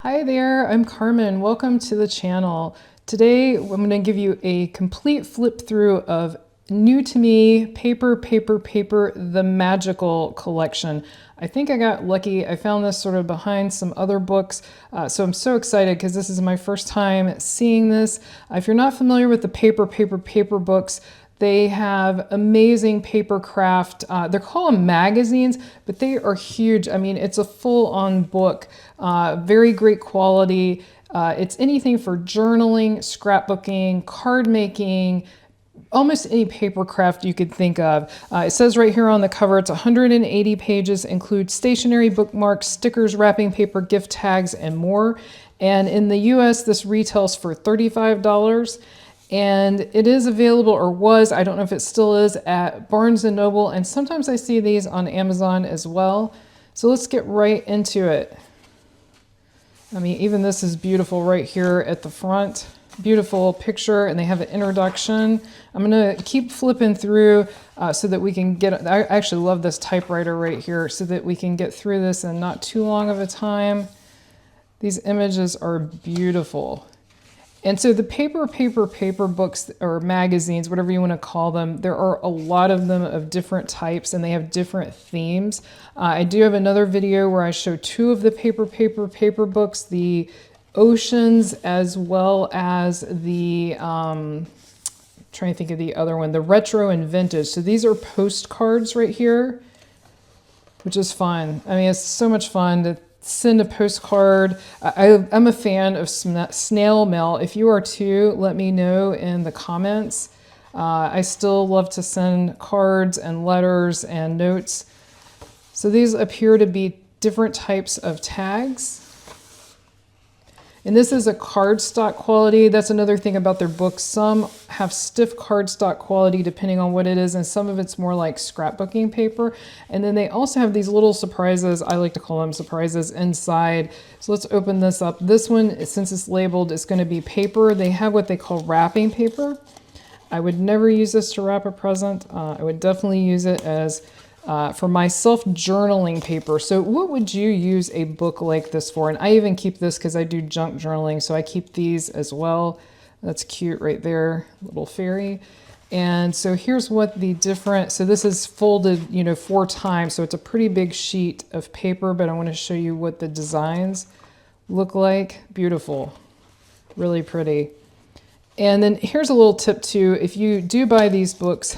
Hi there, I'm Carmen. Welcome to the channel. Today I'm going to give you a complete flip through of new to me Paper, the Magical collection. I think I got lucky. I found this sort of behind some other books, so I'm so excited because this is my first time seeing this. If you're not familiar with the Paper books, they have amazing paper craft. They're called magazines, but they are huge. I mean, it's a full-on book, very great quality. It's anything for journaling, scrapbooking, card making, almost any paper craft you could think of. It says right here on the cover, it's 180 pages, include stationery, bookmarks, stickers, wrapping paper, gift tags, and more. And in the US, this retails for $35. And it is available, or was, I don't know if it still is, at Barnes & Noble, and sometimes I see these on Amazon as well. So let's get right into it. I mean, even this is beautiful right here at the front. Beautiful picture, and they have an introduction. I'm going to keep flipping through so that we can get, I actually love this typewriter right here, so that we can get through this in not too long of a time. These images are beautiful. And so the paper books or magazines, whatever you want to call them, there are a lot of them of different types and they have different themes. I do have another video where I show two of the paper books, the oceans as well as the, trying to think of the other one, the retro and vintage. So these are postcards right here, which is fun. I mean, it's so much fun to send a postcard. I'm a fan of snail mail. If you are too, let me know in the comments. I still love to send cards and letters and notes. So these appear to be different types of tags. And this is a cardstock quality. That's another thing about their books. Some have stiff cardstock quality depending on what it is, and some of it's more like scrapbooking paper. And then they also have these little surprises, I like to call them surprises, inside. So let's open this up. This one, since it's labeled, is going to be paper. They have what they call wrapping paper. I would never use this to wrap a present. I would definitely use it as for my self-journaling paper. So what would you use a book like this for? And I even keep this because I do junk journaling, so I keep these as well. That's cute right there, little fairy. And so here's what the different, so this is folded, 4 times, so it's a pretty big sheet of paper, but I want to show you what the designs look like. Beautiful, really pretty. And then here's a little tip too. If you do buy these books,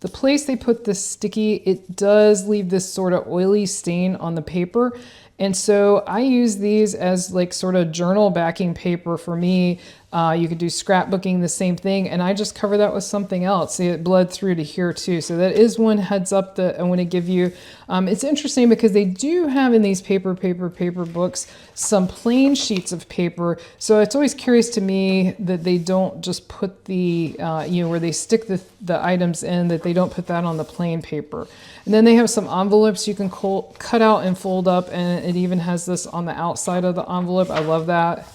the place they put this sticky, it does leave this sort of oily stain on the paper. And so I use these as like sort of journal backing paper for me. You could do scrapbooking, the same thing, and I just cover that with something else. See, it bled through to here too. So that is one heads up that I want to give you. It's interesting because they do have in these paper books some plain sheets of paper. So it's always curious to me that they don't just put the, where they stick the items in, that they don't put that on the plain paper. And then they have some envelopes you can cut out and fold up, and it even has this on the outside of the envelope. I love that.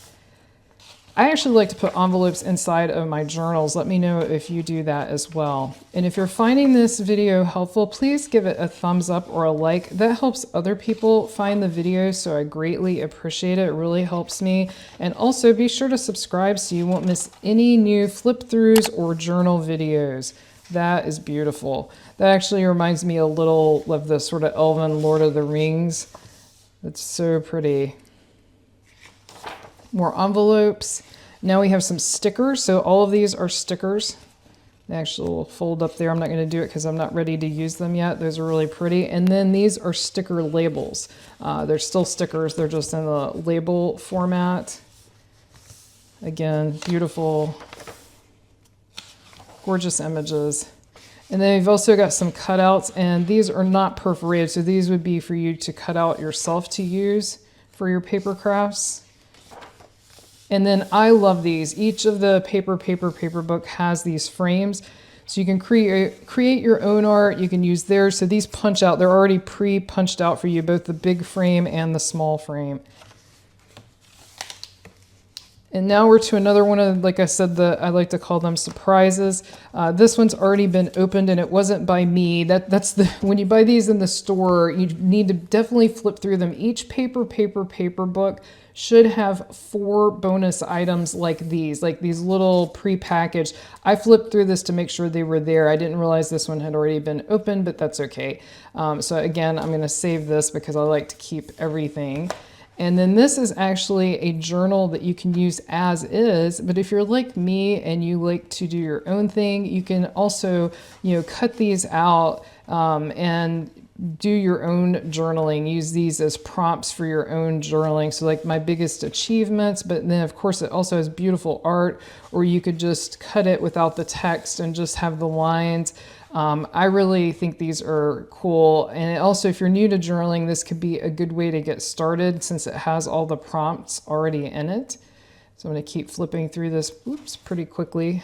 I actually like to put envelopes inside of my journals. Let me know if you do that as well. And if you're finding this video helpful, please give it a thumbs up or a like. That helps other people find the video, so I greatly appreciate it. It really helps me. And also be sure to subscribe so you won't miss any new flip throughs or journal videos. That is beautiful. That actually reminds me a little of the sort of elven Lord of the Rings. It's so pretty. More envelopes. Now we have some stickers. So all of these are stickers. They actually will fold up there. I'm not going to do it because I'm not ready to use them yet. Those are really pretty. And then these are sticker labels. They're still stickers. They're just in the label format. Again, beautiful, gorgeous images. And then we've also got some cutouts, and these are not perforated. So these would be for you to cut out yourself to use for your paper crafts. And then I love these. Each of the paper book has these frames. So you can create your own art. You can use theirs. So these punch out. They're already pre-punched out for you, both the big frame and the small frame. And now we're to another one of, like I said, I like to call them surprises. This one's already been opened, and it wasn't by me. That's when you buy these in the store, you need to definitely flip through them. Each paper book should have 4 bonus items like these little pre-packaged. I flipped through this to make sure they were there. I didn't realize this one had already been opened, but that's okay. So again, I'm going to save this because I like to keep everything. And then this is actually a journal that you can use as is, but if you're like me and you like to do your own thing, you can also, cut these out and do your own journaling. Use these as prompts for your own journaling. So like my biggest achievements, but then of course it also has beautiful art, or you could just cut it without the text and just have the lines. I really think these are cool. And also, if you're new to journaling, this could be a good way to get started since it has all the prompts already in it. So I'm going to keep flipping through this, pretty quickly.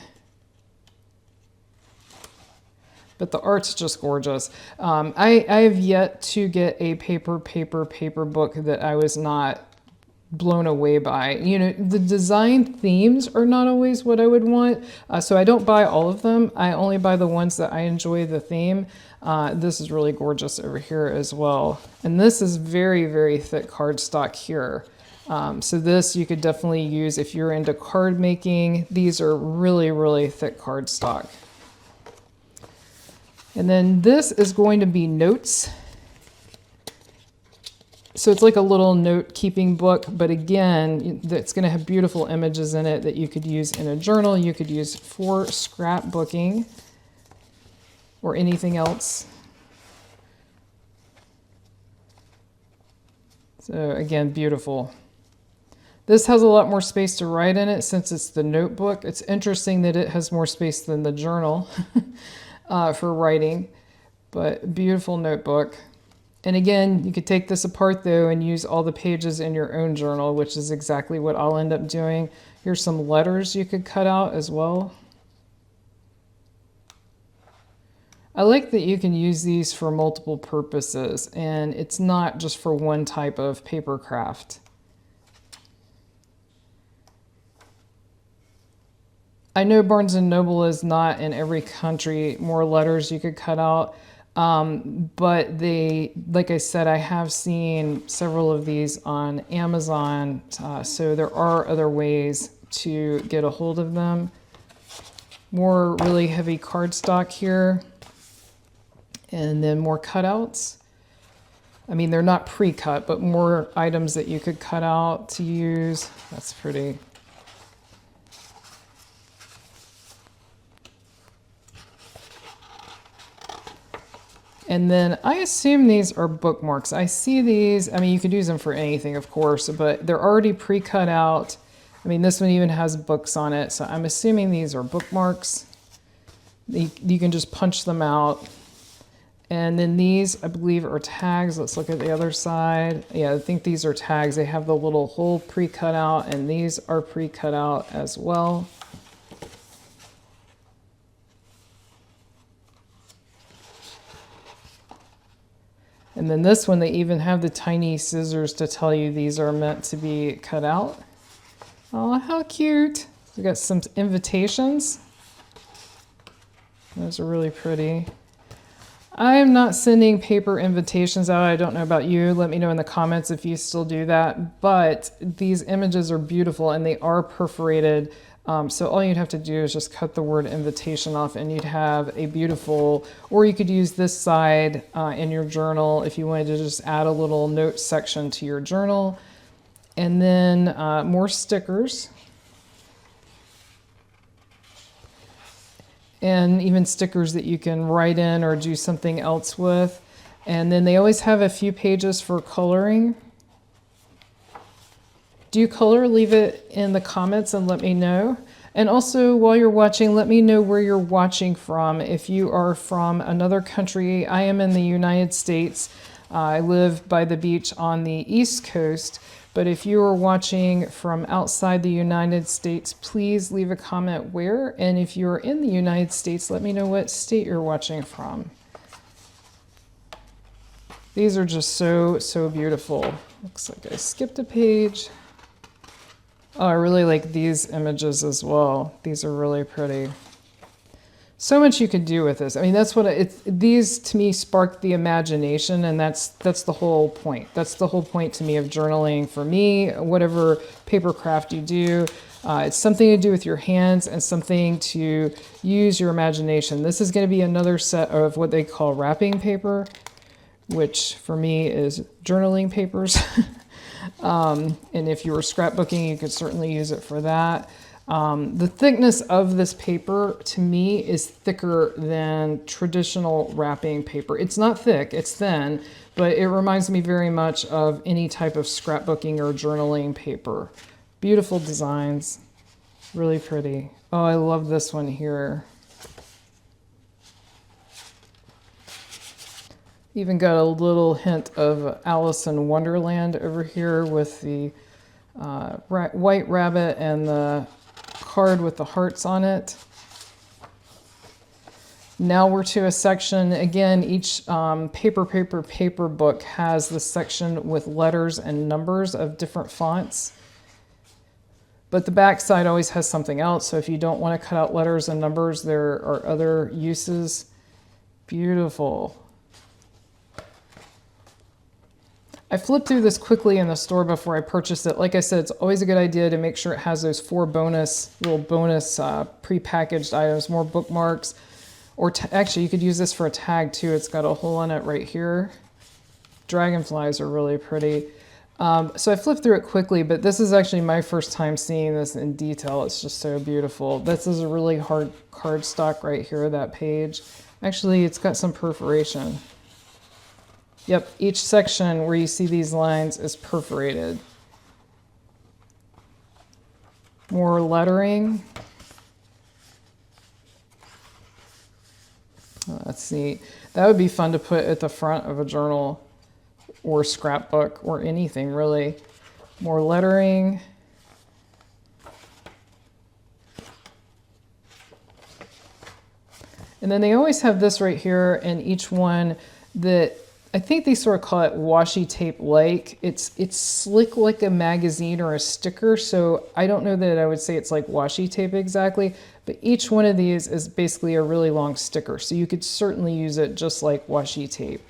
But the art's just gorgeous. I have yet to get a paper book that I was not blown away by. The design themes are not always what I would want, so I don't buy all of them. I only buy the ones that I enjoy the theme. This is really gorgeous over here as well, and this is very, very thick cardstock here. So this you could definitely use if you're into card making. These are really, really thick cardstock. And then this is going to be notes. So it's like a little note-keeping book, but again, it's going to have beautiful images in it that you could use in a journal. You could use for scrapbooking or anything else. So again, beautiful. This has a lot more space to write in it since it's the notebook. It's interesting that it has more space than the journal for writing, but beautiful notebook. And again, you could take this apart though and use all the pages in your own journal, which is exactly what I'll end up doing. Here's some letters you could cut out as well. I like that you can use these for multiple purposes, and it's not just for one type of paper craft. I know Barnes & Noble is not in every country. More letters you could cut out. But like I said, I have seen several of these on Amazon, so there are other ways to get a hold of them. More really heavy cardstock here, and then more cutouts. I mean, they're not pre-cut, but more items that you could cut out to use. That's pretty. And then I assume these are bookmarks. I see these, I mean, you could use them for anything, of course, but they're already pre-cut out. I mean, this one even has books on it, so I'm assuming these are bookmarks. You can just punch them out. And then these, I believe, are tags. Let's look at the other side. Yeah, I think these are tags. They have the little hole pre-cut out, and these are pre-cut out as well. And then this one, they even have the tiny scissors to tell you these are meant to be cut out. Oh, how cute. We got some invitations. Those are really pretty. I am not sending paper invitations out. I don't know about you. Let me know in the comments if you still do that. But these images are beautiful and they are perforated. So all you'd have to do is just cut the word invitation off and you'd have a beautiful, or you could use this side in your journal if you wanted to just add a little note section to your journal. And then more stickers. And even stickers that you can write in or do something else with. And then they always have a few pages for coloring. Do you color? Leave it in the comments and let me know. And also, while you're watching, let me know where you're watching from. If you are from another country, I am in the United States. I live by the beach on the East Coast. But if you are watching from outside the United States, please leave a comment where. And if you're in the United States, let me know what state you're watching from. These are just so, so beautiful. Looks like I skipped a page. Oh, I really like these images as well. These are really pretty. So much you could do with this. I mean, that's what these to me spark the imagination, and that's the whole point. That's the whole point to me of journaling. For me, whatever paper craft you do, it's something to do with your hands and something to use your imagination. This is going to be another set of what they call wrapping paper, which for me is journaling papers. And if you were scrapbooking, you could certainly use it for that. The thickness of this paper to me is thicker than traditional wrapping paper. It's not thick, it's thin, but it reminds me very much of any type of scrapbooking or journaling paper. Beautiful designs, really pretty. Oh, I love this one here. Even got a little hint of Alice in Wonderland over here with the white rabbit and the card with the hearts on it. Now we're to a section, again, each paper book has this section with letters and numbers of different fonts. But the back side always has something else, so if you don't want to cut out letters and numbers, there are other uses. Beautiful. I flipped through this quickly in the store before I purchased it. Like I said, it's always a good idea to make sure it has those 4 little bonus pre-packaged items, more bookmarks. Or actually, you could use this for a tag too. It's got a hole in it right here. Dragonflies are really pretty. So I flipped through it quickly, but this is actually my first time seeing this in detail. It's just so beautiful. This is a really hard cardstock right here, that page. Actually, it's got some perforation. Yep, each section where you see these lines is perforated. More lettering. Oh, that's neat. That would be fun to put at the front of a journal or scrapbook or anything, really. More lettering. And then they always have this right here in each one that I think they sort of call it washi tape like. It's slick like a magazine or a sticker, so I don't know that I would say it's like washi tape exactly, but each one of these is basically a really long sticker, so you could certainly use it just like washi tape.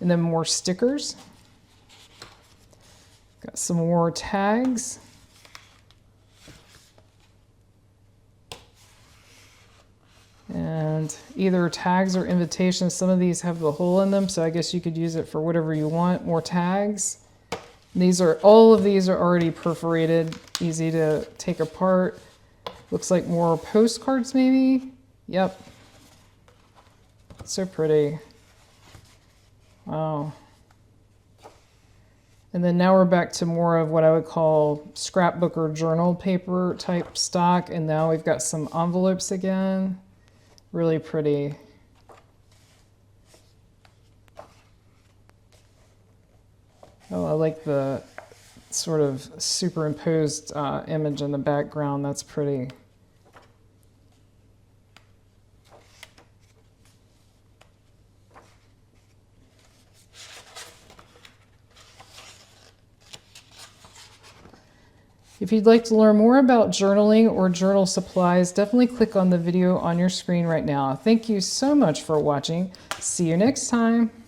And then more stickers. Got some more tags. And either tags or invitations. Some of these have the hole in them, so I guess you could use it for whatever you want. More tags. All of these are already perforated, easy to take apart. Looks like more postcards maybe. Yep. So pretty. Wow. And then now we're back to more of what I would call scrapbook or journal paper type stock. And now we've got some envelopes again. Really pretty. Oh, I like the sort of superimposed image in the background. That's pretty. If you'd like to learn more about journaling or journal supplies, definitely click on the video on your screen right now. Thank you so much for watching. See you next time.